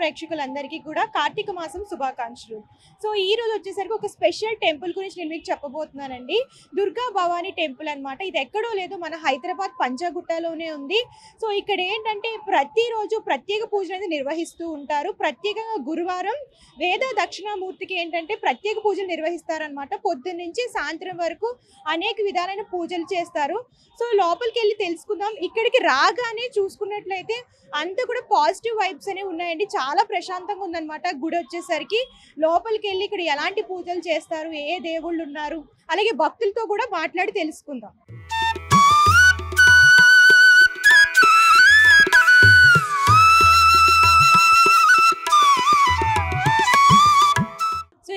ప్రేక్షకులందరికీ కూడా కార్తీక మాసం శుభాకాంక్షలు. సో ఈ రోజు వచ్చేసరికి ఒక స్పెషల్ టెంపుల్ గురించి నేను మీకు చెప్పబోతున్నానండి. దుర్గా భవానీ టెంపుల్ అన్నమాట. ఇది ఎక్కడో లేదు, మన హైదరాబాద్ పంజాగుట్టలోనే ఉంది. సో ఇక్కడ ఏంటంటే ప్రతిరోజు ప్రత్యేక పూజలు అనేది నిర్వహిస్తూ ఉంటారు. ప్రత్యేకంగా గురువారం వేద దక్షిణామూర్తికి ఏంటంటే ప్రత్యేక పూజలు నిర్వహిస్తారనమాట. పొద్దున్న నుంచి సాయంత్రం వరకు అనేక విధాలైన పూజలు చేస్తారు. సో లోపలికి వెళ్ళి తెలుసుకుందాం. ఇక్కడికి రాగానే చూసుకున్నట్లయితే అంతా కూడా పాజిటివ్ వైబ్స్ అనేవి ఉన్నాయండి. చాలా ప్రశాంతంగా ఉందన్నమాట గుడి వచ్చేసరికి. లోపలికి వెళ్ళి ఇక్కడ ఎలాంటి పూజలు చేస్తారు, ఏ దేవుళ్ళు ఉన్నారు, అలాగే భక్తులతో కూడా మాట్లాడి తెలుసుకుందాం.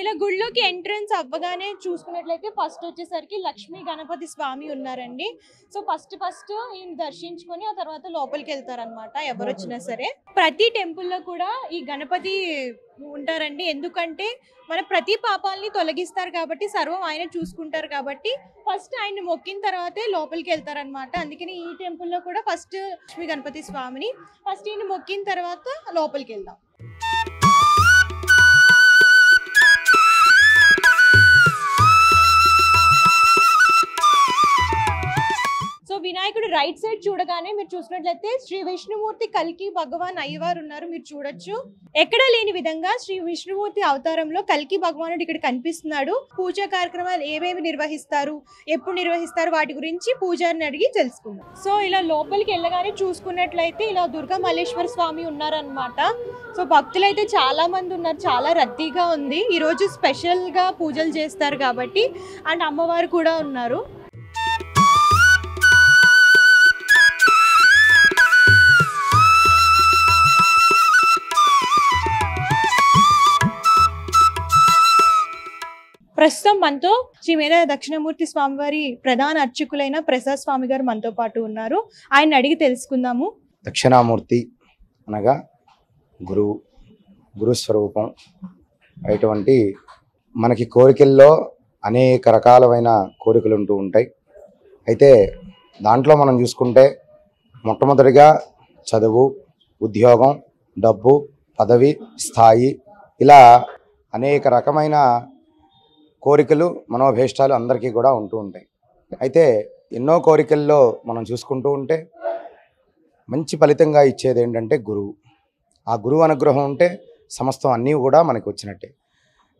ఇలా గుడిలోకి ఎంట్రన్స్ అవ్వగానే చూసుకున్నట్లయితే ఫస్ట్ వచ్చేసరికి లక్ష్మీ గణపతి స్వామి ఉన్నారండి. సో ఫస్ట్ ఈయన దర్శించుకొని ఆ తర్వాత లోపలికి వెళ్తారనమాట ఎవరు వచ్చినా సరే. ప్రతి టెంపుల్లో కూడా ఈ గణపతి ఉంటారండి. ఎందుకంటే మన ప్రతి పాపాలని తొలగిస్తారు కాబట్టి, సర్వం ఆయన చూసుకుంటారు కాబట్టి ఫస్ట్ ఆయన మొక్కిన తర్వాతే లోపలికి వెళ్తారనమాట. అందుకని ఈ టెంపుల్లో కూడా ఫస్ట్ లక్ష్మీ గణపతి స్వామిని ఫస్ట్ ఈయన మొక్కిన తర్వాత లోపలికి వెళ్దాం. వినాయకుడు రైట్ సైడ్ చూడగానే మీరు చూసినట్లయితే శ్రీ విష్ణుమూర్తి కల్కి భగవాన్ అయ్యవారు ఉన్నారు, మీరు చూడొచ్చు. ఎక్కడా లేని విధంగా శ్రీ విష్ణుమూర్తి అవతారంలో కల్కి భగవానుడు ఇక్కడ కనిపిస్తున్నాడు. పూజా కార్యక్రమాలు ఏమేమి నిర్వహిస్తారు, ఎప్పుడు నిర్వహిస్తారు, వాటి గురించి పూజారిని అడిగి తెలుసుకుందాం. సో ఇలా లోపలికి వెళ్ళగానే చూసుకున్నట్లయితే ఇలా దుర్గా మల్లేశ్వర స్వామి ఉన్నారనమాట. సో భక్తులైతే చాలా మంది ఉన్నారు, చాలా రద్దీగా ఉంది. ఈరోజు స్పెషల్ గా పూజలు చేస్తారు కాబట్టి, అండ్ అమ్మవారు కూడా ఉన్నారు. ప్రస్తుతం మనతో శ్రీ వేద దక్షిణామూర్తి స్వామివారి ప్రధాన అర్చకులైన ప్రసాద్ స్వామి గారు మనతో పాటు ఉన్నారు. ఆయన అడిగి తెలుసుకుందాము. దక్షిణామూర్తి అనగా గురుస్వరూపం అటువంటి మనకి కోరికల్లో అనేక రకాలైన కోరికలు ఉంటూ ఉంటాయి. అయితే దాంట్లో మనం చూసుకుంటే మొట్టమొదటిగా చదువు, ఉద్యోగం, డబ్బు, పదవి, స్థాయి, ఇలా అనేక రకమైన కోరికలు, మనోభీష్టాలు అందరికీ కూడా ఉంటూ ఉంటాయి. అయితే ఎన్నో కోరికల్లో మనం చూసుకుంటూ ఉంటే మంచి ఫలితంగా ఇచ్చేది ఏంటంటే గురువు. ఆ గురువు అనుగ్రహం ఉంటే సమస్తం అన్నీ కూడా మనకి వచ్చినట్టే.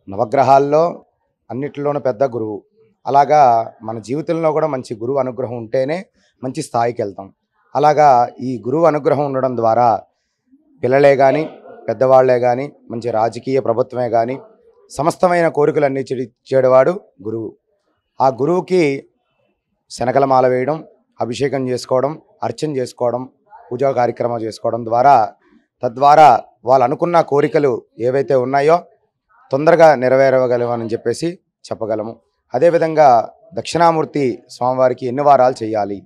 నవగ్రహాల్లో అన్నిటిలోనూ పెద్ద గురువు. అలాగా మన జీవితంలో కూడా మంచి గురువు అనుగ్రహం ఉంటేనే మంచి స్థాయికి వెళ్తాం. అలాగా ఈ గురువు అనుగ్రహం ఉండడం ద్వారా పిల్లలే కానీ, పెద్దవాళ్లే కానీ, మంచి రాజకీయ ప్రభుత్వమే కానీ సమస్తమైన కోరికలన్నీ చేడవాడు గురువు. ఆ గురువుకి శనగల మాల వేయడం, అభిషేకం చేసుకోవడం, అర్చన చేసుకోవడం, పూజా కార్యక్రమాలు చేసుకోవడం ద్వారా తద్వారా వాళ్ళు అనుకున్న కోరికలు ఏవైతే ఉన్నాయో తొందరగా నెరవేరగలమని చెప్పేసి చెప్పగలము. అదేవిధంగా దక్షిణామూర్తి స్వామివారికి ఎన్ని వారాలు చేయాలి,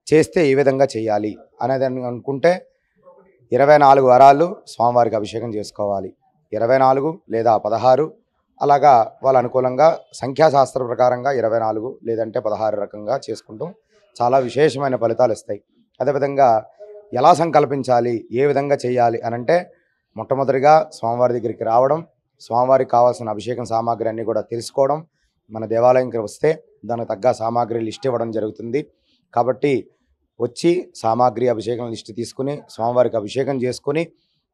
చేస్తే ఏ విధంగా చేయాలి అనేది అనుకుంటే 24 వారాలు స్వామివారికి అభిషేకం చేసుకోవాలి. 24 లేదా 16 అలాగా వాళ్ళ అనుకూలంగా సంఖ్యాశాస్త్ర ప్రకారంగా 24 లేదంటే 16 రకంగా చేసుకుంటాం. చాలా విశేషమైన ఫలితాలు ఇస్తాయి. అదేవిధంగా ఎలా సంకల్పించాలి, ఏ విధంగా చేయాలి అనంటే మొట్టమొదటిగా స్వామివారి దగ్గరికి రావడం, స్వామివారికి కావాల్సిన అభిషేకం సామాగ్రి అన్నీ కూడా తెలుసుకోవడం, మన దేవాలయంకి వస్తే దానికి తగ్గ సామాగ్రి లిస్ట్ ఇవ్వడం జరుగుతుంది. కాబట్టి వచ్చి సామాగ్రి అభిషేకం లిస్ట్ తీసుకుని స్వామివారికి అభిషేకం చేసుకుని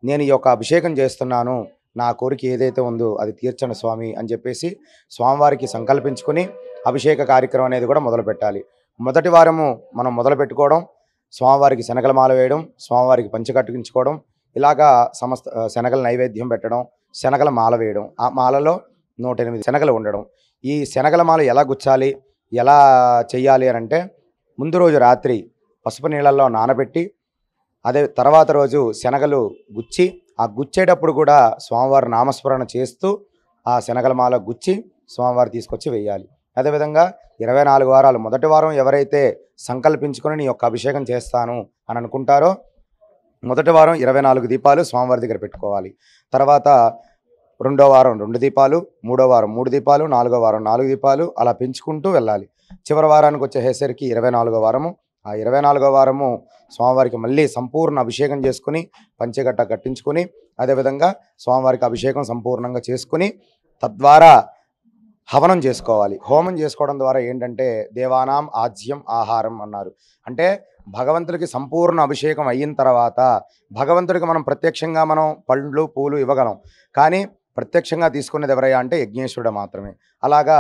నేను ఈ యొక్క అభిషేకం చేస్తున్నాను, నా కోరిక ఏదైతే ఉందో అది తీర్చండి స్వామి అని చెప్పేసి స్వామివారికి సంకల్పించుకొని అభిషేక కార్యక్రమం అనేది కూడా మొదలు పెట్టాలి. మొదటి వారము మనం మొదలు పెట్టుకోవడం, స్వామివారికి శనగల మాల వేయడం, స్వామివారికి పంచకట్టుకించుకోవడం, ఇలాగా సమస్త శనగల నైవేద్యం పెట్టడం, శనగల మాల వేయడం, ఆ మాలలో 108 శనగలు ఉండడం. ఈ శనగల మాల ఎలా గుచ్చాలి, ఎలా చెయ్యాలి అని అంటే ముందు రోజు రాత్రి పసుపు నీళ్ళల్లో నానబెట్టి అదే తర్వాత రోజు శనగలు గుచ్చి ఆ గుచ్చేటప్పుడు కూడా స్వామివారి నామస్మరణ చేస్తూ ఆ శనగల మాల గుచ్చి స్వామివారు తీసుకొచ్చి వేయాలి. అదేవిధంగా 24 వారాలు మొదటి వారం ఎవరైతే సంకల్పించుకొని నీ యొక్క అభిషేకం చేస్తాను అని అనుకుంటారో మొదటి వారం 24 దీపాలు స్వామివారి దగ్గర పెట్టుకోవాలి. తర్వాత రెండో వారం 2 దీపాలు, మూడో వారం 3 దీపాలు, నాలుగో వారం 4 దీపాలు అలా పెంచుకుంటూ వెళ్ళాలి. చివరి వారానికి వచ్చేసరికి 24వ వారము. ఆ 24వ వారము స్వామివారికి మళ్ళీ సంపూర్ణ అభిషేకం చేసుకుని పంచగట్ట కట్టించుకొని అదేవిధంగా స్వామివారికి అభిషేకం సంపూర్ణంగా చేసుకుని తద్వారా హవనం చేసుకోవాలి. హోమం చేసుకోవడం ద్వారా ఏంటంటే దేవానాం ఆజ్యం ఆహారం అన్నారు. అంటే భగవంతుడికి సంపూర్ణ అభిషేకం అయిన తర్వాత భగవంతుడికి మనం ప్రత్యక్షంగా మనం పండ్లు పూలు ఇవ్వగలం. కానీ ప్రత్యక్షంగా తీసుకునేది ఎవరయ్యా అంటే యజ్ఞేశ్వరుడు మాత్రమే. అలాగా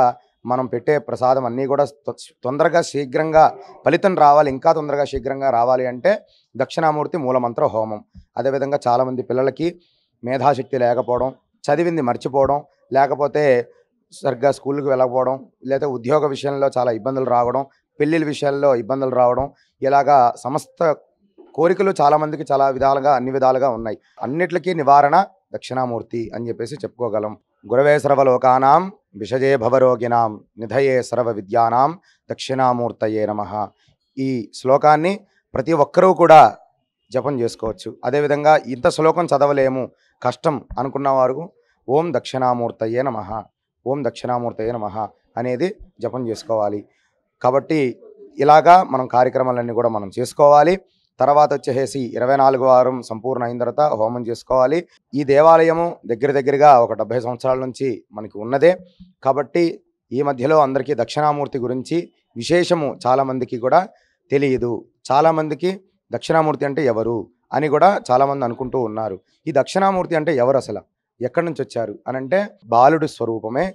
మనం పెట్టే ప్రసాదం అన్నీ కూడా తొందరగా శీఘ్రంగా ఫలితం రావాలి, ఇంకా తొందరగా శీఘ్రంగా రావాలి అంటే దక్షిణామూర్తి మూలమంత్ర హోమం. అదేవిధంగా చాలామంది పిల్లలకి మేధాశక్తి లేకపోవడం, చదివింది మర్చిపోవడం, లేకపోతే సరిగ్గా స్కూల్కి వెళ్ళకపోవడం, లేదా ఉద్యోగ విషయంలో చాలా ఇబ్బందులు రావడం, పెళ్ళిళ్ళ విషయాల్లో ఇబ్బందులు రావడం, ఇలాగా సమస్త కోరికలు చాలామందికి చాలా విధాలుగా అన్ని విధాలుగా ఉన్నాయి. అన్నిటికీ నివారణ దక్షిణామూర్తి అని చెప్పేసి చెప్పుకోగలం. గురవే సర్వలోకానాం విషజే భవరోగినాం నిధయే సర్వ విద్యానాం దక్షిణామూర్తయే నమః. ఈ శ్లోకాన్ని ప్రతి ఒక్కరూ కూడా జపం చేసుకోవచ్చు. అదేవిధంగా ఇంత శ్లోకం చదవలేము, కష్టం అనుకున్న వారు ఓం దక్షిణామూర్తయే నమః, ఓం దక్షిణామూర్తయే నమః అనేది జపం చేసుకోవాలి. కాబట్టి ఇలాగా మనం కార్యక్రమాలన్నీ కూడా మనం చేసుకోవాలి. తర్వాత వచ్చేసి 24వ వారం సంపూర్ణ అయిన తర్వాత హోమం చేసుకోవాలి. ఈ దేవాలయము దగ్గరగా ఒక 70 సంవత్సరాల నుంచి మనకి ఉన్నదే. కాబట్టి ఈ మధ్యలో అందరికీ దక్షిణామూర్తి గురించి విశేషము చాలామందికి కూడా తెలియదు. చాలామందికి దక్షిణామూర్తి అంటే ఎవరు అని కూడా చాలామంది అనుకుంటూ ఉన్నారు. ఈ దక్షిణామూర్తి అంటే ఎవరు, అసలు ఎక్కడి నుంచి వచ్చారు అని అంటే బాలుడు స్వరూపమే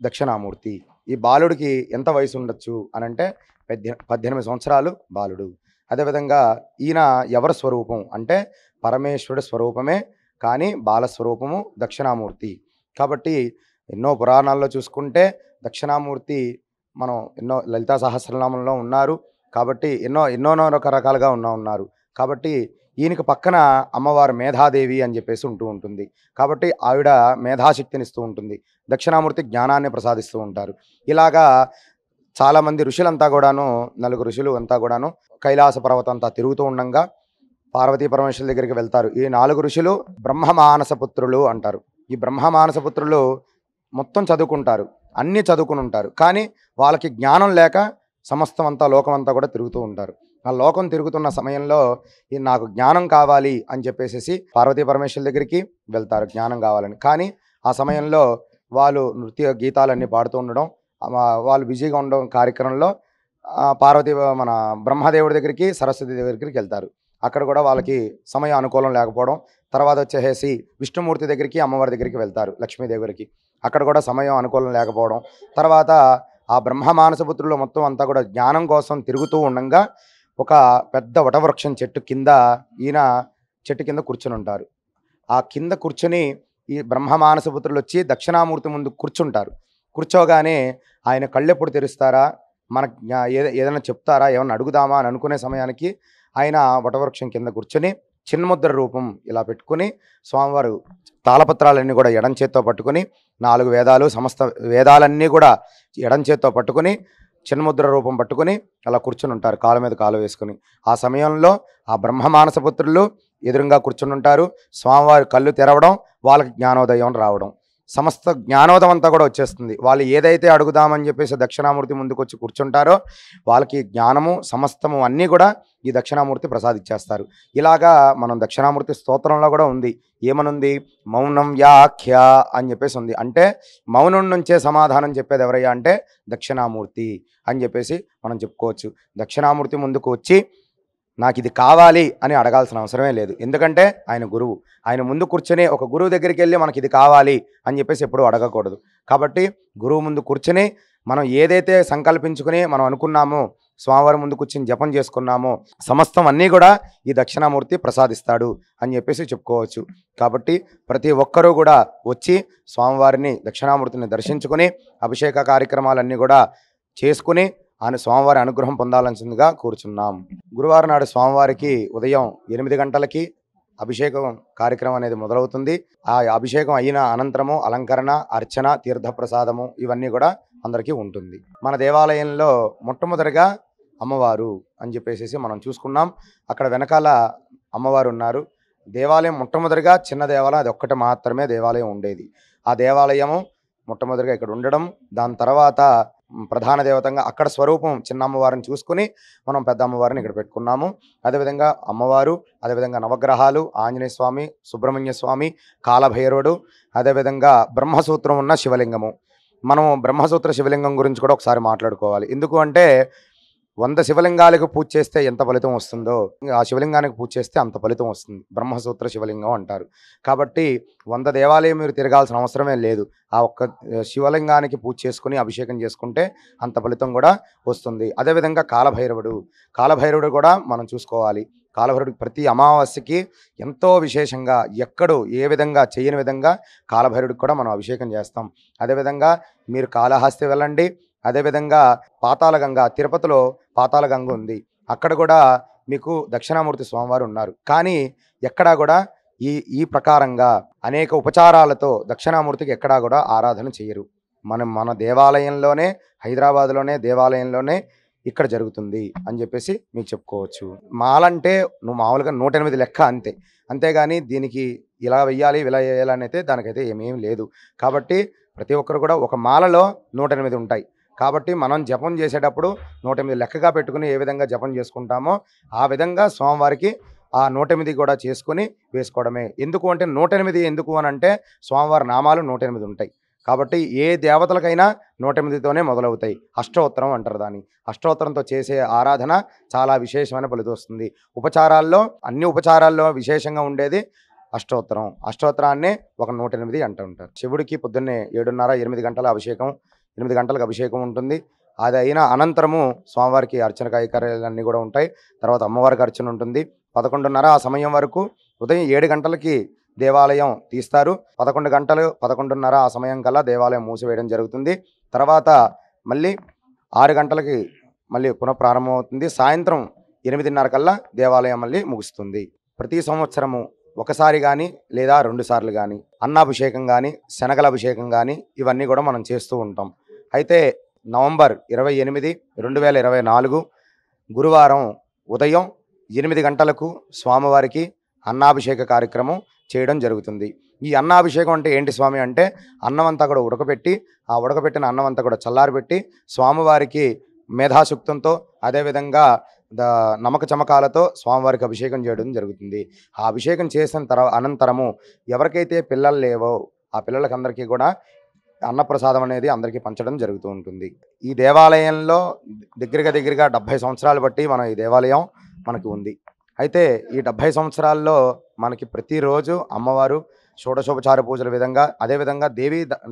దక్షిణామూర్తి. ఈ బాలుడికి ఎంత వయసు ఉండొచ్చు అని అంటే 18 సంవత్సరాలు బాలుడు. అదేవిధంగా ఈయన ఎవరి స్వరూపం అంటే పరమేశ్వరుడు స్వరూపమే, కానీ బాలస్వరూపము దక్షిణామూర్తి. కాబట్టి ఎన్నో పురాణాల్లో చూసుకుంటే దక్షిణామూర్తి మనం ఎన్నో లలితా సహస్రనామంలో ఉన్నారు. కాబట్టి ఎన్నో రకరకాలుగా ఉన్నారు. కాబట్టి ఈయనకి పక్కన అమ్మవారు మేధాదేవి అని చెప్పేసి ఉంటుంది. కాబట్టి ఆవిడ మేధాశక్తినిస్తూ ఉంటుంది. దక్షిణామూర్తి జ్ఞానాన్ని ప్రసాదిస్తూ ఉంటారు. ఇలాగా చాలామంది ఋషులంతా కూడాను, 4 ఋషులు అంతా కూడాను కైలాస పర్వతం అంతా తిరుగుతూ ఉండంగా పార్వతీ పరమేశ్వరుల దగ్గరికి వెళ్తారు. ఈ 4 ఋషులు బ్రహ్మమానసపుత్రులు అంటారు. ఈ బ్రహ్మమానసపుత్రులు మొత్తం చదువుకుంటారు, అన్నీ చదువుకుని ఉంటారు. కానీ వాళ్ళకి జ్ఞానం లేక సమస్తం అంతా లోకం అంతా కూడా తిరుగుతూ ఉంటారు. ఆ లోకం తిరుగుతున్న సమయంలో ఈ నాకు జ్ఞానం కావాలి అని చెప్పేసి పార్వతీ పరమేశ్వరుల దగ్గరికి వెళ్తారు జ్ఞానం కావాలని. కానీ ఆ సమయంలో వాళ్ళు నృత్య గీతాలన్నీ పాడుతూ ఉండడం, వాళ్ళు బిజీగా ఉండడం కార్యక్రమంలో పార్వతీ మన బ్రహ్మదేవుడి దగ్గరికి సరస్వతి దగ్గరికి వెళ్తారు. అక్కడ కూడా వాళ్ళకి సమయం అనుకూలం లేకపోవడం. తర్వాత వచ్చేసి విష్ణుమూర్తి దగ్గరికి అమ్మవారి దగ్గరికి వెళ్తారు, లక్ష్మీదేవి దగ్గరికి. అక్కడ కూడా సమయం అనుకూలం లేకపోవడం. తర్వాత ఆ బ్రహ్మమానసపుత్రులు మొత్తం అంతా కూడా జ్ఞానం కోసం తిరుగుతూ ఉండగా ఒక పెద్ద వటవృక్షం చెట్టు కింద ఈయన చెట్టు కింద కూర్చుని ఉంటారు. ఆ కింద కూర్చొని ఈ బ్రహ్మమానసపుత్రులు వచ్చి దక్షిణామూర్తి ముందు కూర్చుంటారు. కూర్చోగానే ఆయన కళ్ళెప్పుడు తెరుస్తారా, మనకు ఏదైనా చెప్తారా, ఏమన్నా అడుగుదామా అని అనుకునే సమయానికి ఆయన వటవృక్షం కింద కూర్చొని చిన్ముద్ర రూపం ఇలా పెట్టుకుని స్వామివారు తాళపత్రాలన్నీ కూడా ఎడం చేత్తో పట్టుకుని 4 వేదాలు సమస్త వేదాలన్నీ కూడా ఎడం చేత్తో పట్టుకుని చిన్ముద్ర రూపం పట్టుకుని అలా కూర్చుని ఉంటారు, కాలు మీద కాలు వేసుకుని. ఆ సమయంలో ఆ బ్రహ్మమానసపుత్రులు ఎదురుగా కూర్చుని ఉంటారు. స్వామివారి కళ్ళు తెరవడం, వాళ్ళకి జ్ఞానోదయం రావడం, సమస్త జ్ఞానోదయం అంతా కూడా వచ్చేస్తుంది. వాళ్ళు ఏదైతే అడుగుదామని చెప్పేసి దక్షిణామూర్తి ముందుకు వచ్చి కూర్చుంటారో వాళ్ళకి జ్ఞానము సమస్తము అన్నీ కూడా ఈ దక్షిణామూర్తి ప్రసాదించేస్తారు. ఇలాగా మనం దక్షిణామూర్తి స్తోత్రంలో కూడా ఉంది. ఏమనుంది? మౌనం వ్యాఖ్య అని చెప్పేసి ఉంది. అంటే మౌనం నుంచే సమాధానం చెప్పేది ఎవరయ్యా అంటే దక్షిణామూర్తి అని చెప్పేసి మనం చెప్పుకోవచ్చు. దక్షిణామూర్తి ముందుకు వచ్చి నాకు ఇది కావాలి అని అడగాల్సిన అవసరమే లేదు. ఎందుకంటే ఆయన గురువు. ఆయన ముందు కూర్చొని ఒక గురువు దగ్గరికి వెళ్ళి మనకి ఇది కావాలి అని చెప్పేసి ఎప్పుడూ అడగకూడదు. కాబట్టి గురువు ముందు కూర్చొని మనం ఏదైతే సంకల్పించుకుని మనం అనుకున్నామో, స్వామివారి ముందు కూర్చొని జపం చేసుకున్నామో సమస్తం అన్నీ కూడా ఈ దక్షిణామూర్తి ప్రసాదిస్తాడు అని చెప్పేసి చెప్పుకోవచ్చు. కాబట్టి ప్రతి ఒక్కరూ కూడా వచ్చి స్వామివారిని దక్షిణామూర్తిని దర్శించుకుని అభిషేక కార్యక్రమాలన్నీ కూడా చేసుకుని ఆయన స్వామివారి అనుగ్రహం పొందాల్సిందిగా కూర్చున్నాం. గురువారం నాడు స్వామివారికి ఉదయం 8 గంటలకి అభిషేకం కార్యక్రమం అనేది మొదలవుతుంది. ఆ అభిషేకం అయిన అనంతరము అలంకరణ, అర్చన, తీర్థప్రసాదము ఇవన్నీ కూడా అందరికీ ఉంటుంది. మన దేవాలయంలో మొట్టమొదటిగా అమ్మవారు అని చెప్పేసి మనం చూసుకున్నాం. అక్కడ వెనకాల అమ్మవారు ఉన్నారు. దేవాలయం మొట్టమొదటిగా చిన్న దేవాలయం, అది ఒక్కటి మాత్రమే దేవాలయం ఉండేది. ఆ దేవాలయము మొట్టమొదటిగా ఇక్కడ ఉండడం, దాని తర్వాత ప్రధాన దేవతంగా అక్కడ స్వరూపం చిన్న అమ్మవారిని చూసుకుని మనం పెద్ద అమ్మవారిని ఇక్కడ పెట్టుకున్నాము. అదేవిధంగా అమ్మవారు, అదేవిధంగా నవగ్రహాలు, ఆంజనేయ స్వామి, సుబ్రహ్మణ్య స్వామి, కాలభైరవుడు, అదేవిధంగా బ్రహ్మసూత్రం ఉన్న శివలింగము. మనం బ్రహ్మసూత్ర శివలింగం గురించి కూడా ఒకసారి మాట్లాడుకోవాలి. ఎందుకు అంటే 100 శివలింగాలకు పూజ చేస్తే ఎంత ఫలితం వస్తుందో ఆ శివలింగానికి పూజ చేస్తే అంత ఫలితం వస్తుంది. బ్రహ్మసూత్ర శివలింగం అంటారు. కాబట్టి 100 దేవాలయం మీరు తిరగాల్సిన అవసరమే లేదు. ఆ ఒక్క శివలింగానికి పూజ చేసుకుని అభిషేకం చేసుకుంటే అంత ఫలితం కూడా వస్తుంది. అదేవిధంగా కాలభైరవుడు కూడా మనం చూసుకోవాలి. కాలభైరవుడికి ప్రతి అమావాస్యకి ఎంతో విశేషంగా ఎక్కడో ఏ విధంగా చేయని విధంగా కాలభైరవుడికి కూడా మనం అభిషేకం చేస్తాం. అదేవిధంగా మీరు కాళహస్తి వెళ్ళండి. అదేవిధంగా పాతాళగంగ, తిరుపతిలో పాతాళగంగ ఉంది. అక్కడ కూడా మీకు దక్షిణామూర్తి స్వామివారు ఉన్నారు. కానీ ఎక్కడా కూడా ఈ ప్రకారంగా అనేక ఉపచారాలతో దక్షిణామూర్తికి ఎక్కడా కూడా ఆరాధన చేయరు. మన దేవాలయంలోనే, హైదరాబాద్లోనే దేవాలయంలోనే ఇక్కడ జరుగుతుంది అని చెప్పేసి మీకు చెప్పుకోవచ్చు. మాలంటే నువ్వు మామూలుగా 108 లెక్క అంతే. అంతేగాని దీనికి ఇలా వెయ్యాలి ఇలా వేయాలని అయితే దానికైతే ఏమేమి లేదు. కాబట్టి ప్రతి ఒక్కరు కూడా ఒక మాలలో 108 ఉంటాయి. కాబట్టి మనం జపం చేసేటప్పుడు 108 లెక్కగా పెట్టుకుని ఏ విధంగా జపం చేసుకుంటామో ఆ విధంగా స్వామివారికి ఆ 108 కూడా చేసుకుని వేసుకోవడమే. ఎందుకు అంటే 108 ఎందుకు అని అంటే స్వామివారి నామాలు 108 ఉంటాయి. కాబట్టి ఏ దేవతలకైనా 108తోనే మొదలవుతాయి. అష్టోత్తరం అంటారు దాన్ని. అష్టోత్తరంతో చేసే ఆరాధన చాలా విశేషమైన ఫలితం వస్తుంది. అన్ని ఉపచారాల్లో విశేషంగా ఉండేది అష్టోత్తరం. అష్టోత్తరాన్నే ఒక 108 అంటూ ఉంటారు. శివుడికి పొద్దున్నే 7:30, 8 గంటల అభిషేకం, 8 గంటలకు అభిషేకం ఉంటుంది. అది అయిన అనంతరము స్వామివారికి అర్చన కైంకర్యాలన్నీ కూడా ఉంటాయి. తర్వాత అమ్మవారికి అర్చన ఉంటుంది. 11:30 ఆ సమయం వరకు, ఉదయం 7 గంటలకి దేవాలయం తీస్తారు. 11 గంటలు 11:30 ఆ సమయం కల్లా దేవాలయం మూసివేయడం జరుగుతుంది. తర్వాత మళ్ళీ 6 గంటలకి మళ్ళీ పునఃప్రారంభం అవుతుంది. సాయంత్రం 8:30 కల్లా దేవాలయం మళ్ళీ ముగుస్తుంది. ప్రతి సంవత్సరము ఒకసారి కానీ లేదా 2 సార్లు కానీ అన్నాభిషేకం కానీ, శనగల అభిషేకం కానీ ఇవన్నీ కూడా మనం చేస్తూ ఉంటాం. అయితే నవంబర్ 28, 2024 గురువారం ఉదయం 8 గంటలకు స్వామివారికి అన్నాభిషేక కార్యక్రమం చేయడం జరుగుతుంది. ఈ అన్నాభిషేకం అంటే ఏంటి స్వామి అంటే, అన్నం అంతా కూడా ఉడకబెట్టి, ఆ ఉడకబెట్టిన అన్నం అంతా కూడా చల్లారబెట్టి స్వామివారికి మేధాశుక్తంతో అదేవిధంగా నమక చమకాలతో స్వామివారికి అభిషేకం చేయడం జరుగుతుంది. ఆ అభిషేకం చేసిన అనంతరము ఎవరికైతే పిల్లలు లేవో ఆ పిల్లలకందరికీ కూడా అన్నప్రసాదం అనేది అందరికీ పంచడం జరుగుతూ ఉంటుంది. ఈ దేవాలయంలో దగ్గరగా 70 సంవత్సరాలు బట్టి ఈ దేవాలయం మనకు ఉంది. అయితే ఈ 70 సంవత్సరాల్లో మనకి ప్రతిరోజు అమ్మవారు షోడశోపచార పూజల విధంగా, అదేవిధంగా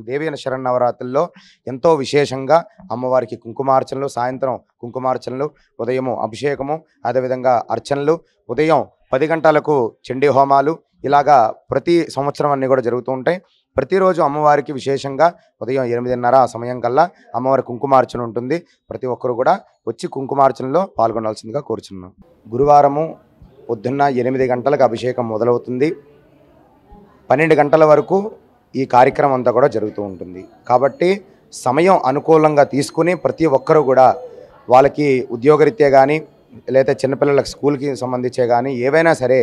దేవీ శరన్నవరాత్రుల్లో ఎంతో విశేషంగా అమ్మవారికి కుంకుమార్చనలు, సాయంత్రం కుంకుమార్చనలు, ఉదయము అభిషేకము, అదేవిధంగా అర్చనలు, ఉదయం 10 గంటలకు చండీ హోమాలు, ఇలాగా ప్రతి సంవత్సరం అన్నీ కూడా జరుగుతూ ఉంటాయి. ప్రతిరోజు అమ్మవారికి విశేషంగా ఉదయం 8:30 ఆ సమయం కల్లా అమ్మవారి కుంకుమార్చన ఉంటుంది. ప్రతి ఒక్కరు కూడా వచ్చి కుంకుమార్చనలో పాల్గొనాల్సిందిగా కోరుచున్నాం. గురువారము పొద్దున్న 8 గంటలకు అభిషేకం మొదలవుతుంది. 12 గంటల వరకు ఈ కార్యక్రమం అంతా కూడా జరుగుతూ ఉంటుంది. కాబట్టి సమయం అనుకూలంగా తీసుకుని ప్రతి ఒక్కరూ కూడా వాళ్ళకి ఉద్యోగరీత్యా కానీ లేదా చిన్నపిల్లలకు స్కూల్కి సంబంధించే కానీ ఏవైనా సరే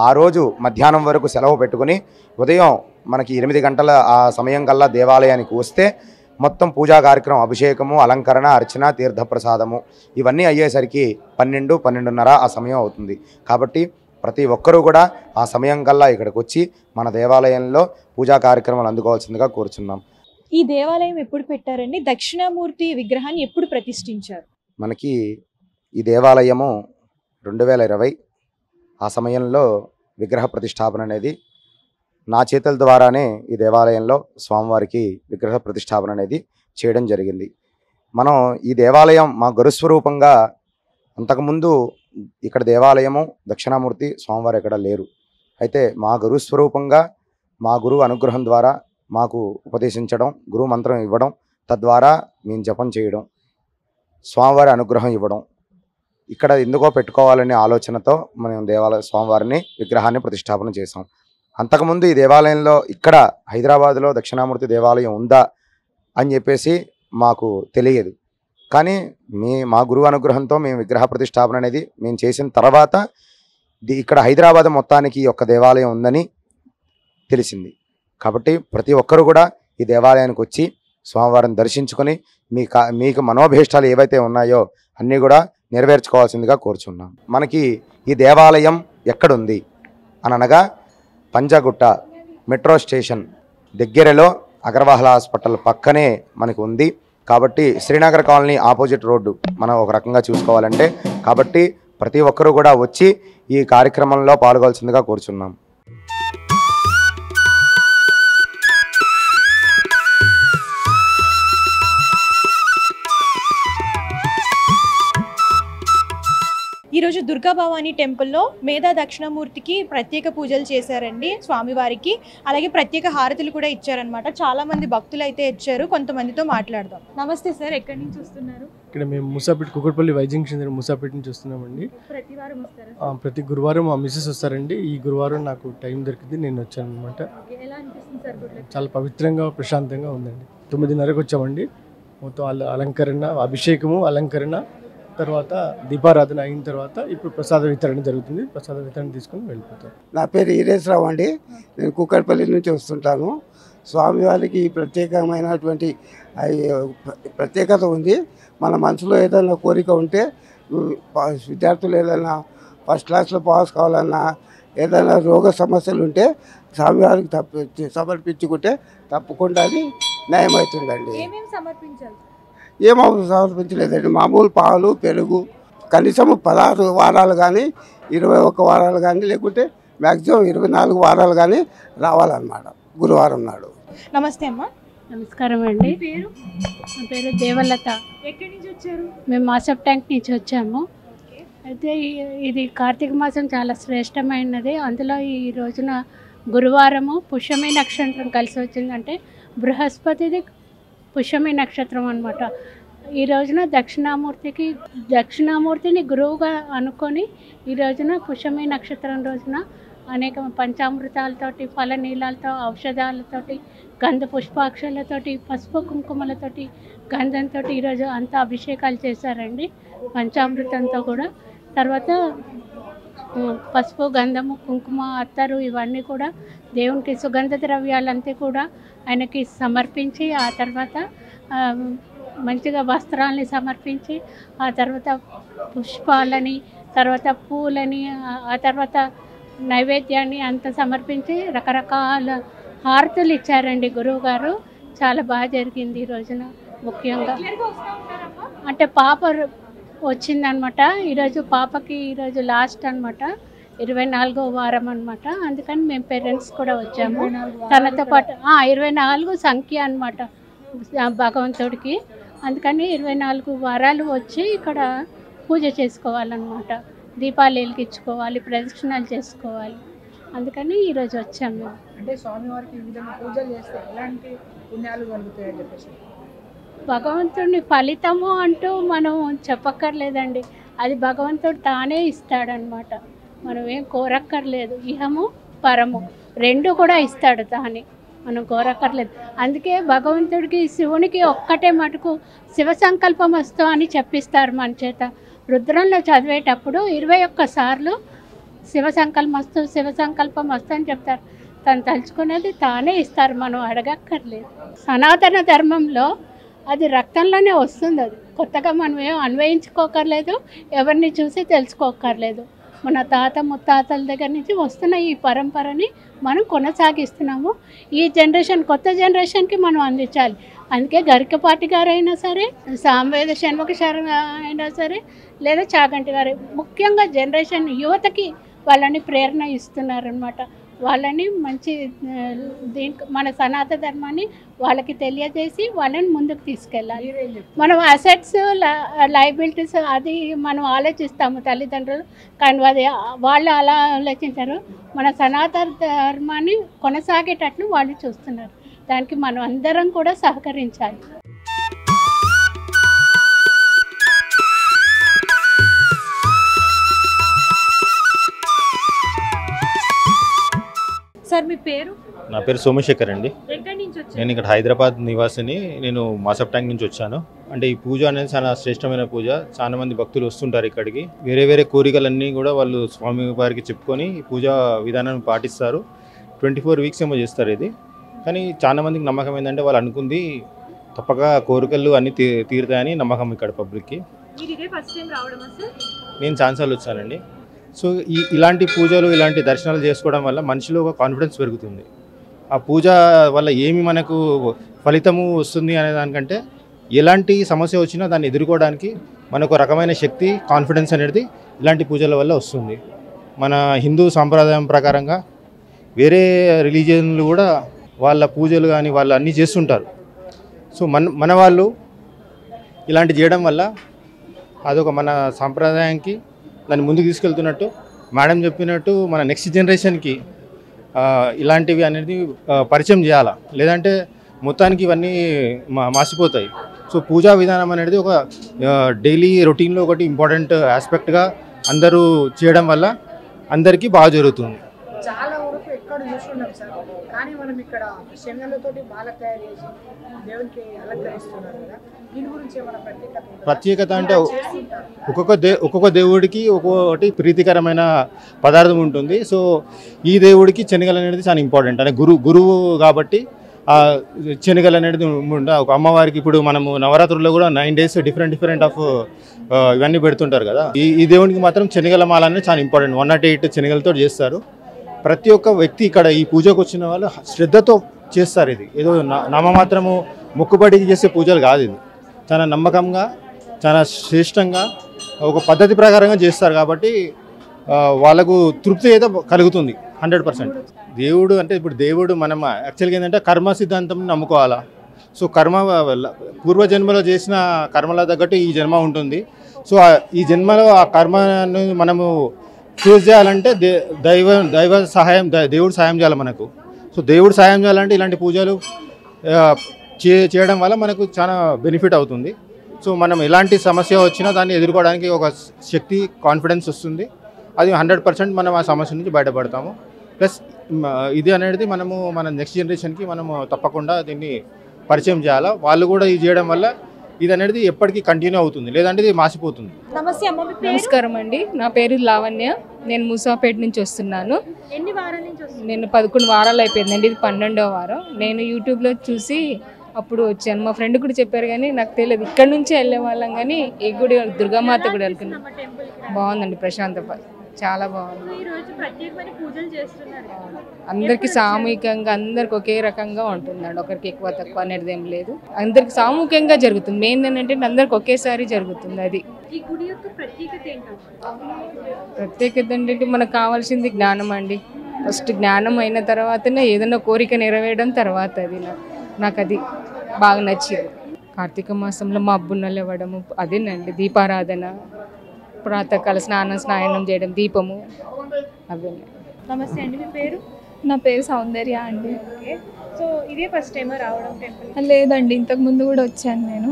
ఆ రోజు మధ్యాహ్నం వరకు సెలవు పెట్టుకుని ఉదయం మనకి 8 గంటల ఆ సమయం కల్లా దేవాలయానికి వస్తే మొత్తం పూజా కార్యక్రమం, అభిషేకము, అలంకరణ, అర్చన, తీర్థప్రసాదము ఇవన్నీ అయ్యేసరికి 12, 12:30 ఆ సమయం అవుతుంది. కాబట్టి ప్రతి ఒక్కరూ కూడా ఆ సమయం కల్లా ఇక్కడికి వచ్చి మన దేవాలయంలో పూజా కార్యక్రమాలు అందుకోవాల్సిందిగా కోరుచున్నాం. ఈ దేవాలయం ఎప్పుడు పెట్టారండి? దక్షిణామూర్తి విగ్రహాన్ని ఎప్పుడు ప్రతిష్ఠించారు? మనకి ఈ దేవాలయము 2020 ఆ సమయంలో విగ్రహ ప్రతిష్టాపన అనేది నా చేతుల ద్వారానే ఈ దేవాలయంలో స్వామివారికి విగ్రహ ప్రతిష్టాపన అనేది చేయడం జరిగింది. మనం ఈ దేవాలయం మా గురుస్వరూపంగా అంతకుముందు ఇక్కడ దేవాలయము దక్షిణామూర్తి స్వామివారు ఎక్కడ లేరు. అయితే మా గురుస్వరూపంగా మా గురువు అనుగ్రహం ద్వారా మాకు ఉపదేశించడం, గురువు మంత్రం ఇవ్వడం, తద్వారా మేము జపం చేయడం, స్వామివారి అనుగ్రహం ఇవ్వడం, ఇక్కడ ఎందుకో పెట్టుకోవాలనే ఆలోచనతో మనం స్వామివారిని విగ్రహాన్ని ప్రతిష్టాపన చేసాం. అంతకుముందు ఈ దేవాలయంలో ఇక్కడ హైదరాబాద్లో దక్షిణామూర్తి దేవాలయం ఉందా అని చెప్పేసి మాకు తెలియదు. కానీ మా గురువు అనుగ్రహంతో మేము విగ్రహ ప్రతిష్టాపన అనేది మేము చేసిన తర్వాత ఇక్కడ హైదరాబాద్ మొత్తానికి ఈ యొక్క దేవాలయం ఉందని తెలిసింది. కాబట్టి ప్రతి ఒక్కరు కూడా ఈ దేవాలయానికి వచ్చి స్వామివారిని దర్శించుకొని మీకు మనోభీష్టాలు ఏవైతే ఉన్నాయో అన్నీ కూడా నెరవేర్చుకోవాల్సిందిగా కోరుచున్నాం. మనకి ఈ దేవాలయం ఎక్కడుంది అనగా పంజాగుట్ట మెట్రో స్టేషన్ దగ్గరలో అగ్రవాహల హాస్పిటల్ పక్కనే మనకు ఉంది. కాబట్టి శ్రీనగర్ కాలనీ ఆపోజిట్ రోడ్డు మనం ఒక రకంగా చూసుకోవాలంటే, కాబట్టి ప్రతి ఒక్కరూ కూడా వచ్చి ఈ కార్యక్రమంలో పాల్గొల్సిందిగా కోరుచున్నాం. ఈరోజు దుర్గా భవానీ టెంపుల్లో మేధా దక్షిణామూర్తికి ప్రత్యేక పూజలు చేశారండి స్వామివారికి. అలాగే ప్రత్యేక హారతులు కూడా ఇచ్చారనమాట. చాలా మంది భక్తులు అయితే ఇచ్చారు. కొంతమందితో మాట్లాడదాం. నమస్తే సార్, ఎక్కడి నుంచి వస్తున్నారు? ఇక్కడ మేము మూసాపేట కుకట్పల్లి వైజంక్షన్ దగ్గర మూసాపేట నుంచి వస్తున్నామండి. ప్రతి వారం వస్తారా? ప్రతి గురువారం మా మిస్సెస్ వస్తారండి. ఈ గురువారం నాకు టైం దొరికింది, నేను వచ్చాను అనమాట. ఎలా అనిపిస్తుంది సార్ గుడిలో? చాలా పవిత్రంగా ప్రశాంతంగా ఉందండి. 9:30కి వచ్చామండి. మొత్తం అలంకరణ, అభిషేకము, అలంకరణ, తర్వాత దీపారాధన అయిన తర్వాత ఇప్పుడు ప్రసాద వితరణ జరుగుతుంది. ప్రసాద వితరణ తీసుకొని వెళ్ళిపోతాం. నా పేరు ఈరేశ్వరరావు అండి. నేను కుక్కట్పల్లి నుంచి వస్తుంటాను. స్వామివారికి ప్రత్యేకమైనటువంటి ప్రత్యేకత ఉంది. మన మనసులో ఏదైనా కోరిక ఉంటే, విద్యార్థులు ఏదైనా ఫస్ట్ క్లాస్లో పాస్ కావాలన్నా, ఏదైనా రోగ సమస్యలు ఉంటే స్వామివారికి సమర్పించుకుంటే తప్పకుండా అది న్యాయమవుతుందండి. ఏమో సమర్పించలేదండి. మామూలు పాలు, పెరుగు, కనీసం 16 వారాలు కానీ 21 వారాలు కానీ, లేకుంటే మ్యాక్సిమం 24 వారాలు కానీ రావాలన్నమాట గురువారం నాడు. నమస్తే అమ్మా. నమస్కారం అండి. నా పేరు దేవలత. ఎక్కడి నుంచి వచ్చారు? మేము మాసప్ ట్యాంక్ నుంచి వచ్చాము. అయితే ఇది కార్తీక మాసం చాలా శ్రేష్టమైనది. అందులో ఈ రోజున గురువారము పుష్యమి నక్షత్రం కలిసి వచ్చిందంటే బృహస్పతిది పుష్యమి నక్షత్రం అనమాట. ఈ రోజున దక్షిణామూర్తిని గురువుగా అనుకొని ఈ రోజున పుష్యమి నక్షత్రం రోజున అనేక పంచామృతాలతోటి, ఫల నీళ్ళతో, ఔషధాలతోటి, గంధ పుష్పాక్షలతోటి, పసుపు కుంకుమలతోటి, గంధంతో ఈరోజు అంతా అభిషేకాలు చేశారండి పంచామృతంతో కూడా. తర్వాత పసుపు, గంధము, కుంకుమ, అత్తరు ఇవన్నీ కూడా దేవునికి సుగంధ ద్రవ్యాలంతా కూడా ఆయనకి సమర్పించి, ఆ తర్వాత మంచిగా వస్త్రాలని సమర్పించి, ఆ తర్వాత పుష్పాలని, తర్వాత పూలని, ఆ తర్వాత నైవేద్యాన్ని అంతా సమర్పించి రకరకాల హారతులు ఇచ్చారండి గురువు గారు. చాలా బాగా జరిగింది ఈ రోజున. ముఖ్యంగా అంటే పాప వచ్చిందనమాట. ఈరోజు పాపకి ఈరోజు లాస్ట్ అనమాట, 24వ వారం అనమాట. అందుకని మేము పేరెంట్స్ కూడా వచ్చాము తనతో పాటు. 24 సంఖ్య అనమాట భగవంతుడికి. అందుకని 24 వారాలు వచ్చి ఇక్కడ పూజ చేసుకోవాలన్నమాట. దీపాలు వెలిగించుకోవాలి, ప్రదక్షిణాలు చేసుకోవాలి. అందుకని ఈరోజు వచ్చాము మేము. అంటే స్వామివారికి ఈ విధంగా పూజలు చేస్తే ఎలాంటి పుణ్యాలు కలుగుతాయని చెప్పేసి భగవంతుడిని ఫలితము అంటూ మనం చెప్పక్కర్లేదండి. అది భగవంతుడు తానే ఇస్తాడనమాట. మనం ఏం కోరక్కర్లేదు. ఇహము పరము రెండు కూడా ఇస్తాడు తానే, మనం కోరక్కర్లేదు. అందుకే భగవంతుడికి, శివునికి ఒక్కటే మటుకు శివ సంకల్పం వస్తూ అని చెప్పిస్తారు మన చేత. రుద్రంలో చదివేటప్పుడు 21 సార్లు శివ సంకల్పం వస్తు అని చెప్తారు. తను తలుచుకునేది తానే ఇస్తారు, మనం అడగక్కర్లేదు. సనాతన ధర్మంలో అది రక్తంలోనే వస్తుంది. అది కొత్తగా మనం ఏం అన్వయించుకోకర్లేదు, ఎవరిని చూసి తెలుసుకోకర్లేదు. మన తాత ముత్తాతల దగ్గర నుంచి వస్తున్న ఈ పరంపరని మనం కొనసాగిస్తున్నాము. ఈ జనరేషన్, కొత్త జనరేషన్కి మనం అందించాలి. అందుకే గరికపాటి గారు అయినా సరే, సామవేద షణ్ముఖ శర్మ అయినా సరే, లేదా చాగంటి గారు, ముఖ్యంగా జనరేషన్ యువతకి వాళ్ళని ప్రేరణ ఇస్తున్నారనమాట. వాళ్ళని మంచి మన సనాతన ధర్మాన్ని వాళ్ళకి తెలియజేసి వాళ్ళని ముందుకు తీసుకెళ్ళాలి. మనం అసెట్స్, లయబిలిటీస్ అది మనం ఆలోచిస్తాము తల్లిదండ్రులు, కానీ అది వాళ్ళు అలా ఆలోచించారు. మన సనాతన ధర్మాన్ని కొనసాగేటట్లు వాళ్ళు చూస్తున్నారు. దానికి మనం అందరం కూడా సహకరించాలి. సార్ మీ పేరు? నా పేరు సోమశేఖర్ అండి. ఎక్కడి నుంచి వచ్చారు? నేను ఇక్కడ హైదరాబాద్ నివాసిని. నేను మాసప్ ట్యాంక్ నుంచి వచ్చాను. అంటే ఈ పూజ అనేది చాలా శ్రేష్టమైన పూజ. చాలా మంది భక్తులు వస్తుంటారు ఇక్కడికి. వేరే వేరే కోరికలన్నీ కూడా వాళ్ళు స్వామి వారికి చెప్పుకొని ఈ పూజా విధానాన్ని పాటిస్తారు. 24 వీక్స్ ఏమో చేస్తారు ఇది. కానీ చాలా మందికి నమ్మకం ఏంటంటే వాళ్ళు అనుకుంది తప్పక కోరికలు అన్నీ తీరుతాయని నమ్మకం ఇక్కడ పబ్లిక్కి. మీరు ఇదే ఫస్ట్ టైం రావడమా సార్? నేను ఛాన్సాలు వచ్చానండి. సో ఇలాంటి పూజలు ఇలాంటి దర్శనాలు చేసుకోవడం వల్ల మనిషిలో ఒక కాన్ఫిడెన్స్ పెరుగుతుంది. ఆ పూజ వల్ల ఏమి మనకు ఫలితము వస్తుంది అనే దానికంటే ఎలాంటి సమస్య వచ్చినా దాన్ని ఎదుర్కోవడానికి మనకు రకమైన శక్తి, కాన్ఫిడెన్స్ అనేది ఇలాంటి పూజల వల్ల వస్తుంది. మన హిందూ సాంప్రదాయం ప్రకారంగా వేరే రిలీజియన్లు కూడా వాళ్ళ పూజలు కానీ వాళ్ళు అన్నీ చేస్తుంటారు. సో మన వాళ్ళు ఇలాంటి చేయడం వల్ల అదొక మన సాంప్రదాయానికి దాన్ని ముందుకు తీసుకెళ్తున్నట్టు, మేడం చెప్పినట్టు మన నెక్స్ట్ జనరేషన్కి ఇలాంటివి అనేది పరిచయం చేయాలా, లేదంటే మొత్తానికి ఇవన్నీ మాసిపోతాయి. సో పూజా విధానం అనేది ఒక డైలీ రొటీన్లో ఒకటి ఇంపార్టెంట్ ఆస్పెక్ట్గా అందరూ చేయడం వల్ల అందరికీ బాగా జరుగుతుంది. చాలా వరకు ఎక్కడ చూస్తున్నాం సార్, కానీ మనం ఇక్కడ శనగలతోటి బాగా తయారు చేసి దేవునికి అలంకరిస్తున్నారు కదా, దీని గురించి ఏమైనా ప్రత్యేకత అంటే ఒక్కొక్క దేవుడికి ఒక్కొక్కటి ప్రీతికరమైన పదార్థం ఉంటుంది. సో ఈ దేవుడికి శనగలు అనేది చాలా ఇంపార్టెంట్. అంటే గురువు కాబట్టి ఆ శనగలు అనేది ఒక అమ్మవారికి ఇప్పుడు మనము నవరాత్రుల్లో కూడా 9 days డిఫరెంట్ ఆఫ్ ఇవన్నీ పెడుతుంటారు కదా. ఈ దేవునికి మాత్రం శనగల మాల అనేది చాలా ఇంపార్టెంట్. 108 శనగలతో చేస్తారు. ప్రతి ఒక్క వ్యక్తి ఇక్కడ ఈ పూజకు వచ్చిన వాళ్ళు శ్రద్ధతో చేస్తారు. ఇది ఏదో నామమాత్రము మొక్కుబడికి చేసే పూజలు కాదు. ఇది చాలా నమ్మకంగా, చాలా శ్రేష్టంగా, ఒక పద్ధతి ప్రకారంగా చేస్తారు. కాబట్టి వాళ్ళకు తృప్తి అయితే కలుగుతుంది 100%. దేవుడు అంటే ఇప్పుడు దేవుడు మనం యాక్చువల్గా ఏంటంటే కర్మ సిద్ధాంతం నమ్ముకోవాలా. సో కర్మ పూర్వజన్మలో చేసిన కర్మల తగ్గట్టు ఈ జన్మ ఉంటుంది. సో ఈ జన్మలో ఆ కర్మను మనము ఫేస్ చేయాలంటే దైవ సహాయం, దేవుడు సహాయం చేయాలి మనకు. సో దేవుడు సహాయం చేయాలంటే ఇలాంటి పూజలు చేయడం వల్ల మనకు చాలా బెనిఫిట్ అవుతుంది. సో మనం ఎలాంటి సమస్య వచ్చినా దాన్ని ఎదుర్కోవడానికి ఒక శక్తి, కాన్ఫిడెన్స్ వస్తుంది. అది 100% మనం ఆ సమస్య నుంచి బయటపడతాము. ప్లస్ ఇది అనేది మనము మన నెక్స్ట్ జనరేషన్కి మనము తప్పకుండా దీన్ని పరిచయం చేయాలా. వాళ్ళు కూడా ఇది చేయడం వల్ల ఇది అనేది ఎప్పటికీ కంటిన్యూ అవుతుంది, లేదంటే ఇది మాసిపోతుంది. నమస్తే అమ్మ, మీ పేరు? నమస్కారం అండి, నా పేరు లావణ్య. నేను మూసాపేట నుంచి వస్తున్నాను. ఎన్ని వారాల నుంచి వస్తున్నారు? నేను 11 వారాలు అయిపోయిందండి, ఇది 12వ వారం. నేను యూట్యూబ్లో చూసి అప్పుడు వచ్చాను. మా ఫ్రెండ్ కూడా చెప్పారు కానీ నాకు తెలియదు. ఇక్కడ నుంచే వెళ్ళే వాళ్ళం కానీ ఈ గుడి దుర్గామాత గుడి అనుకున్నాం. బాగుందండి, ప్రశాంత, చాలా బాగుంది. అందరికి సామూహికంగా, అందరికి ఒకే రకంగా ఉంటుందండి. ఒకరికి ఎక్కువ తక్కువ అనేది ఏం లేదు, అందరికి సామూహికంగా జరుగుతుంది. మెయిన్ ఏంటంటే అందరికి ఒకేసారి జరుగుతుంది. అది ప్రత్యేకత ఏంటంటే మనకు కావాల్సింది జ్ఞానం అండి. ఫస్ట్ జ్ఞానం అయిన తర్వాతనే ఏదైనా కోరిక నెరవేరడం తర్వాత అది నాకు అది బాగా నచ్చింది. కార్తీక మాసంలో మా అబ్బున్నలు ఇవ్వడము అదేనండి, దీపారాధన, ప్రాతకాల స్నానం చేయడం, దీపము, అవే. నమస్తే అండి, మీ పేరు? నా పేరు సౌందర్య అండి. సో ఇదే ఫస్ట్ టైం రావడం టెంపుల్? లేదండి, ఇంతకుముందు కూడా వచ్చాను నేను.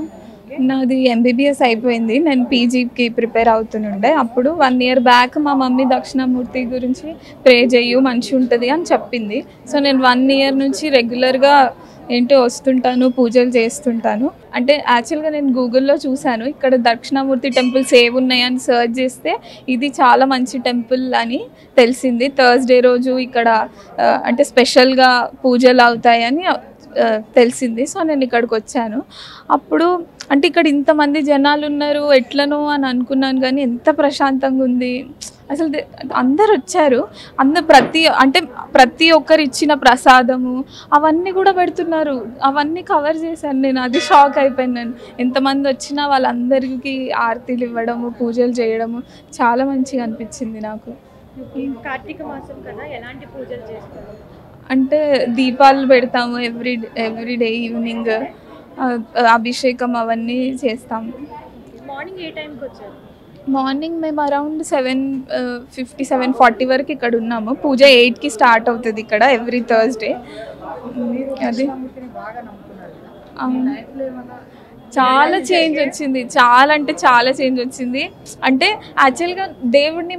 నాది MBBS అయిపోయింది, నేను PGకి ప్రిపేర్ అవుతుండే. అప్పుడు 1 year బ్యాక్ మా మమ్మీ దక్షిణామూర్తి గురించి ప్రే చెయ్యు మంచి ఉంటుంది అని చెప్పింది. సో నేను 1 year నుంచి రెగ్యులర్గా వస్తుంటాను, పూజలు చేస్తుంటాను. అంటే యాక్చువల్గా నేను గూగుల్లో చూశాను, ఇక్కడ దక్షిణామూర్తి టెంపుల్స్ ఏవి ఉన్నాయని సర్చ్ చేస్తే ఇది చాలా మంచి టెంపుల్ అని తెలిసింది. థర్స్డే రోజు ఇక్కడ అంటే స్పెషల్గా పూజలు అవుతాయని తెలిసింది. సో నేను ఇక్కడికి వచ్చాను. అప్పుడు అంటే ఇక్కడ ఇంతమంది జనాలు ఉన్నారు ఎట్లనో అని అనుకున్నాను, కానీ ఎంత ప్రశాంతంగా ఉంది అసలు. అందరు వచ్చారు, ప్రతి ఒక్కరు ఇచ్చిన ప్రసాదము అవన్నీ కూడా పెడుతున్నారు. అవన్నీ కవర్ చేశాను నేను, అది షాక్ అయిపోయాను నేను. ఎంతమంది వచ్చినా వాళ్ళందరికీ ఆరతిలు ఇవ్వడము, పూజలు చేయడము చాలా మంచిగా అనిపించింది నాకు. కార్తీక మాసం కదా, ఎలాంటి పూజలు చేస్తారు? అంటే దీపాలు పెడతాము ఎవ్రీ డే ఈవినింగ్, అభిషేకం అవన్నీ చేస్తాము. మార్నింగ్ ఏ టైంకి వచ్చారు? మార్నింగ్ మేము అరౌండ్ 7:50 7:40 వరకు ఇక్కడ ఉన్నాము. పూజ 8కి స్టార్ట్ అవుతుంది ఇక్కడ ఎవ్రీ థర్స్డే. అది చాలా చేంజ్ వచ్చింది, చాలా అంటే చాలా చేంజ్ వచ్చింది. అంటే యాక్చువల్గా దేవుడిని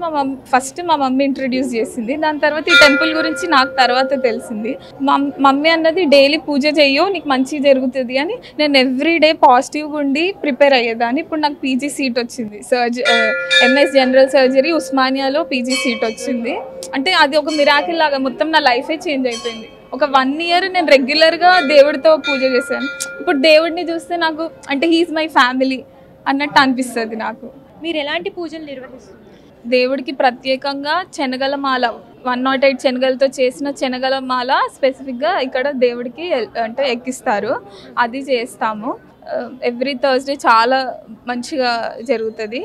ఫస్ట్ మా మమ్మీ ఇంట్రడ్యూస్ చేసింది, దాని తర్వాత ఈ టెంపుల్ గురించి నాకు తర్వాత తెలిసింది. మమ్మీ అన్నది డైలీ పూజ చెయ్యు నీకు మంచి జరుగుతుంది అని. నేను ఎవ్రీ డే పాజిటివ్గా ఉండి ప్రిపేర్ అయ్యేదాన్ని. ఇప్పుడు నాకు PG సీట్ వచ్చింది, MS జనరల్ సర్జరీ ఉస్మానియాలో PG సీట్ వచ్చింది. అంటే అది ఒక మిరాకిల్ లాగా మొత్తం నా లైఫే చేంజ్ అయిపోయింది ఒక 1 ఇయర్ నేను రెగ్యులర్గా దేవుడితో పూజ చేశాను. ఇప్పుడు దేవుడిని చూస్తే నాకు అంటే హీఈస్ మై ఫ్యామిలీ అన్నట్టు అనిపిస్తుంది నాకు. మీరు ఎలాంటి పూజలు నిర్వహిస్తున్నారు? దేవుడికి ప్రత్యేకంగా శనగల మాల 108 శనగలతో చేసిన శనగల మాల స్పెసిఫిక్గా ఇక్కడ దేవుడికి అంటే ఎక్కిస్తారు, అది చేస్తాము. ఎవ్రీ థర్స్డే చాలా మంచిగా జరుగుతుంది.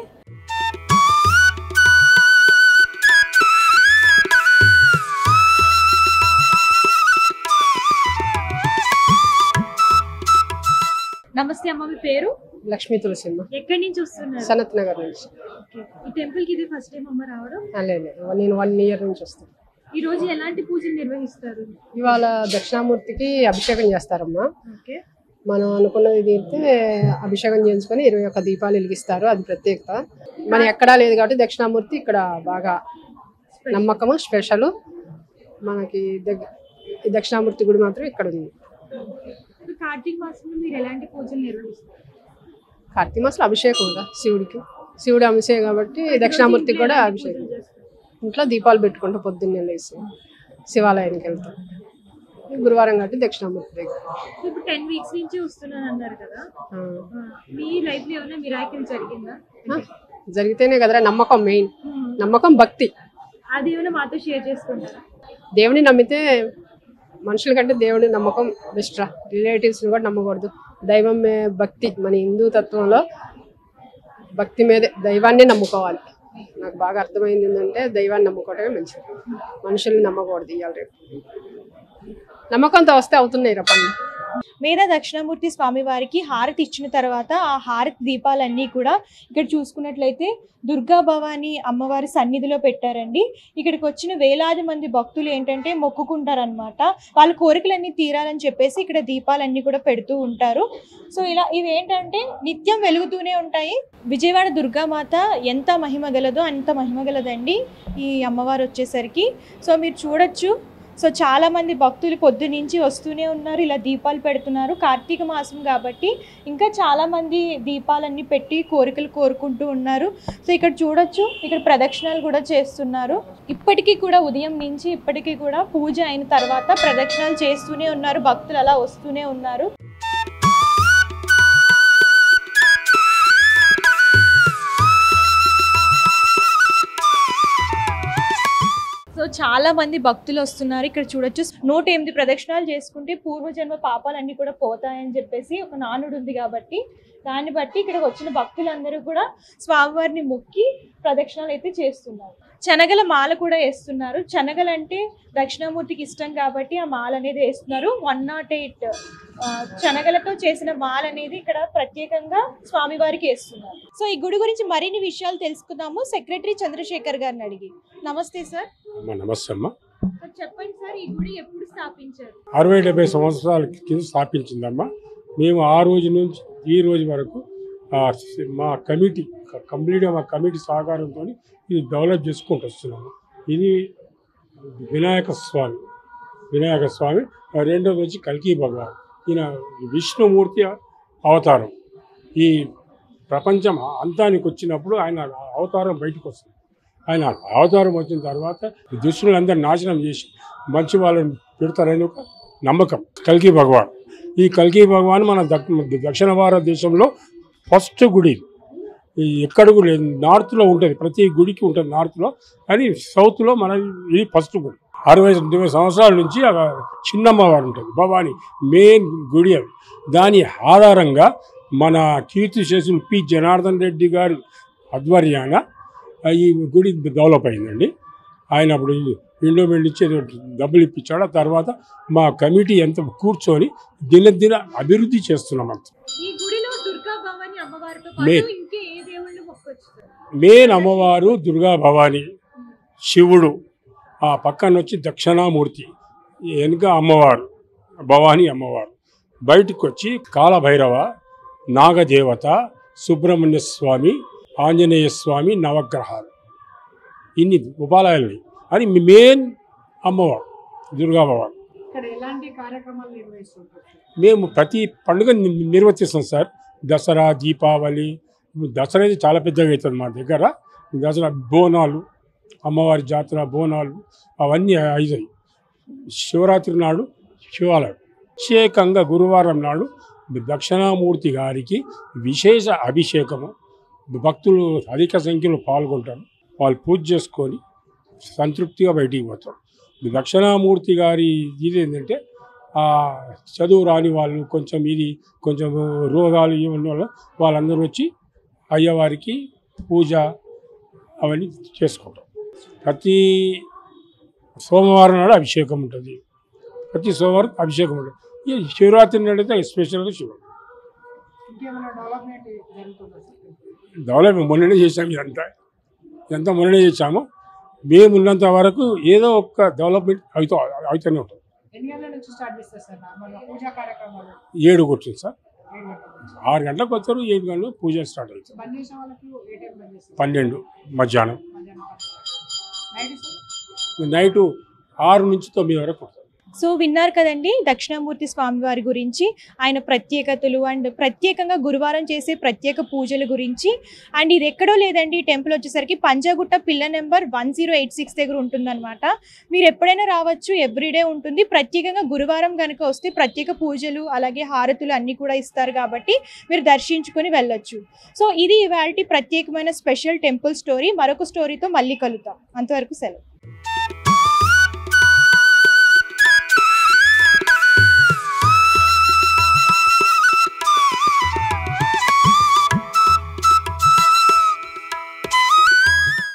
నమస్తే అమ్మ, మీ పేరు? లక్ష్మీ తులసిమ్మ. ఎక్కడి నుంచి వస్తున్నారు? సనత్ నగర్ నుంచి. ఈ టెంపుల్ కి ఇది ఫస్ట్ టైం అమ్మ రావడం? లేదు, నేను 1 ఇయర్ నుంచి వస్తాను. ఈ రోజు ఎలాంటి పూజలు నిర్వహిస్తారు? ఇవాళ దక్షిణామూర్తికి అభిషేకం చేస్తారమ్మా. మనం అనుకున్నది తీరితే అభిషేకం చేయించుకొని 21 దీపాలు వెలిగిస్తారు, అది ప్రత్యేకత. మన ఎక్కడా లేదు కాబట్టి దక్షిణామూర్తి ఇక్కడ బాగా నమ్మకము, స్పెషల్. మనకి ఈ దక్షిణామూర్తి గుడి మాత్రం ఇక్కడ ఉంది. కార్తీక మాసంలో మీరు ఎలాంటి పూజలు నిర్వహిస్తారు? కార్తీక మాసంలో అభిషేకం కదా శివుడికి, శివుడి అభిషేకం కాబట్టి దక్షిణామూర్తికి కూడా అభిషేకం. ఇంట్లో దీపాలు పెట్టుకుంటూ పొద్దున్నే లేసి శివాలయానికి వెళ్తాం. గురువారం కాబట్టి దక్షిణామూర్తి దగ్గర. ఇప్పుడు 10 వీక్స్ నుంచి వస్తున్నాను అన్నారు కదా, మీ లైఫ్ లో ఏమైనా మిరాకిల్ జరిగిందా? జరిగితేనే కదరా నమ్మకం, మెయిన్ నమ్మకం, భక్తి. అది ఏమైనా మాతో షేర్ చేసుకుంటారా? దేవుని నమ్మితే మనుషుల కంటే దేవుని నమ్మకం బెస్ట్ రా. రిలేటివ్స్ని కూడా నమ్మకూడదు. దైవం భక్తి, మన హిందూ తత్వంలో భక్తి మీదే దైవాన్ని నమ్ముకోవాలి. నాకు బాగా అర్థమైంది ఏంటంటే దైవాన్ని నమ్ముకోవటమే మంచిది, మనుషుల్ని నమ్మకూడదు. ఇవాళ రేపు నమ్మకంతో వస్తే అవుతున్నాయి రా పనులు. మీద దక్షిణామూర్తి స్వామి వారికి హారతి ఇచ్చిన తర్వాత ఆ హారతి దీపాలన్నీ కూడా ఇక్కడ చూసుకున్నట్లయితే దుర్గా భవాని అమ్మవారి సన్నిధిలో పెట్టారండి. ఇక్కడికి వచ్చిన వేలాది మంది భక్తులు ఏంటంటే మొక్కుకుంటారనమాట, వాళ్ళ కోరికలన్నీ తీరాలని చెప్పేసి ఇక్కడ దీపాలన్నీ కూడా పెడుతూ ఉంటారు. సో ఇలా ఇవి ఏంటంటే నిత్యం వెలుగుతూనే ఉంటాయి. విజయవాడ దుర్గామాత ఎంత మహిమ గలదో అంత మహిమ గలదండి ఈ అమ్మవారు వచ్చేసరికి. సో మీరు చూడొచ్చు, సో చాలామంది భక్తులు పొద్దు నుంచి వస్తూనే ఉన్నారు, ఇలా దీపాలు పెడుతున్నారు. కార్తీక మాసం కాబట్టి ఇంకా చాలామంది దీపాలన్నీ పెట్టి కోరికలు కోరుకుంటూ ఉన్నారు. సో ఇక్కడ చూడొచ్చు, ఇక్కడ ప్రదక్షిణాలు కూడా చేస్తున్నారు. ఇప్పటికీ కూడా ఉదయం నుంచి ఇప్పటికీ కూడా పూజ అయిన తర్వాత ప్రదక్షిణాలు చేస్తూనే ఉన్నారు, భక్తులు అలా వస్తూనే ఉన్నారు. సో చాలా మంది భక్తులు వస్తున్నారు. ఇక్కడ చూడొచ్చు 108 ప్రదక్షిణాలు చేసుకుంటే పూర్వజన్మ పాపాలన్నీ కూడా పోతాయని చెప్పేసి ఒక నానుడు ఉంది కాబట్టి దాన్ని బట్టి ఇక్కడికి వచ్చిన భక్తులందరూ కూడా స్వామివారిని మొక్కి ప్రదక్షిణాలు అయితే చేస్తున్నారు. శనగల మాల కూడా వేస్తున్నారు. శనగలు అంటే దక్షిణామూర్తికి ఇష్టం కాబట్టి ఆ మాల అనేది వేస్తున్నారు. 108 శనగలతో చేసిన మాల అనేది ఇక్కడ ప్రత్యేకంగా స్వామివారికి వేస్తున్నారు. సో ఈ గుడి గురించి మరిన్ని విషయాలు తెలుసుకుందాము సెక్రటరీ చంద్రశేఖర్ గారిని అడిగి. నమస్తే సార్. నమస్తే అమ్మా. చెప్పండి సార్, ఈ గుడి ఎప్పుడు స్థాపించారు? 60-70 సంవత్సరాల కింద స్థాపించిందమ్మా. మేము ఆ రోజు నుంచి ఈ రోజు వరకు మా కమిటీ కంప్లీట్గా మా కమిటీ సహకారంతో ఇది డెవలప్ చేసుకుంటూ వస్తున్నాము. ఇది వినాయక స్వామి రెండోది వచ్చి కల్కి భగవాన్. ఈయన విష్ణుమూర్తి అవతారం. ఈ ప్రపంచం అంతానికి వచ్చినప్పుడు ఆయన అవతారం బయటకు వస్తుంది. ఆయన అవతారం వచ్చిన తర్వాత దుష్టులందరూ నాశనం చేసి మంచి వాళ్ళని పెడతారని ఒక నమ్మకం కల్కి భగవాన్. ఈ కల్కి భగవాన్ మన దక్షిణ భారతదేశంలో ఫస్ట్ గుడి. ఎక్కడ కూడా లేదు, నార్త్లో ఉంటుంది, ప్రతి గుడికి ఉంటుంది నార్త్లో, కానీ సౌత్లో మన ఇది ఫస్ట్ గుడి. 60-70 సంవత్సరాల నుంచి చిన్నమ్మవారు ఉంటుంది భవాని, మెయిన్ గుడి అవి. దాని ఆధారంగా మన కీర్తిశేషులు పి జనార్దన్ రెడ్డి గారి ఆధ్వర్యాన ఈ గుడి డెవలప్ అయిందండి. ఆయన అప్పుడు ఎండోమెంట్ ఇచ్చి డబ్బులు ఇప్పించాడు. ఆ తర్వాత మా కమిటీ ఎంత కూర్చొని దినదిన అభివృద్ధి చేస్తున్నాం. అంత మెయిన్ అమ్మవారు దుర్గా భవాని, శివుడు, ఆ పక్కన వచ్చి దక్షిణామూర్తి, వెనుక అమ్మవారు భవాని అమ్మవారు. బయటకు వచ్చి కాలభైరవ, నాగదేవత, సుబ్రహ్మణ్య స్వామి, ఆంజనేయ స్వామి, నవగ్రహాలు, ఇన్ని ఉపాలయాలు. అది మెయిన్ అమ్మవారు దుర్గా భవాని. మేము ప్రతి పండుగ నిర్వర్తిస్తాం సార్. దసరా, దీపావళి. దసరా అయితే చాలా పెద్దగా అవుతుంది మా దగ్గర. దసరా బోనాలు, అమ్మవారి జాతర బోనాలు అవన్నీ అవుతాయి. శివరాత్రి నాడు శివాలయం. ప్రత్యేకంగా గురువారం నాడు దక్షిణామూర్తి గారికి విశేష అభిషేకము. భక్తులు అధిక సంఖ్యలో పాల్గొంటారు. వాళ్ళు పూజ చేసుకొని సంతృప్తిగా బయటికి పోతారు. దక్షిణామూర్తి గారి ఇది ఏంటంటే చదువు రాని వాళ్ళు కొంచెం రోగాలు ఇవన్నీ వల్ల వాళ్ళందరూ వచ్చి అయ్యవారికి పూజ అవన్నీ చేసుకుంటారు. ప్రతి సోమవారం నాడు అభిషేకం ఉంటుంది. ప్రతి సోమవారం అభిషేకం ఉంటుంది. ఈ శివరాత్రి నాడైతే ఎస్పెషల్గా శివుడు డెవలప్మెంట్ మొన్ననే చేసాము. ఇదంతా మొన్ననే చేసాము. మేము ఉన్నంత వరకు ఏదో ఒక డెవలప్మెంట్ అవుతూనే ఉంటుంది. 7 కొట్టింది సార్. 6 గంటలకు వచ్చారు, 7 గంటలకు పూజ స్టార్ట్ అవుతుంది. 12 మధ్యాహ్నం, నైటు 6 నుంచి 9 వరకు. సో విన్నారు కదండి దక్షిణామూర్తి స్వామి వారి గురించి, ఆయన ప్రత్యేకతలు అండ్ ప్రత్యేకంగా గురువారం చేసే ప్రత్యేక పూజల గురించి. అండ్ ఇది ఎక్కడో లేదండి, టెంపుల్ వచ్చేసరికి పంజాగుట్ట పిల్ల నెంబర్ 1086 దగ్గర ఉంటుందన్నమాట. మీరు ఎప్పుడైనా రావచ్చు, ఎవ్రీడే ఉంటుంది. ప్రత్యేకంగా గురువారం కనుక వస్తే ప్రత్యేక పూజలు అలాగే హారతులు అన్నీ కూడా ఇస్తారు కాబట్టి మీరు దర్శించుకొని వెళ్ళొచ్చు. సో ఇది ఇవాల్టి ప్రత్యేకమైన స్పెషల్ టెంపుల్ స్టోరీ. మరొక స్టోరీతో మళ్ళీ కలుద్దాం. అంతవరకు సెలవు.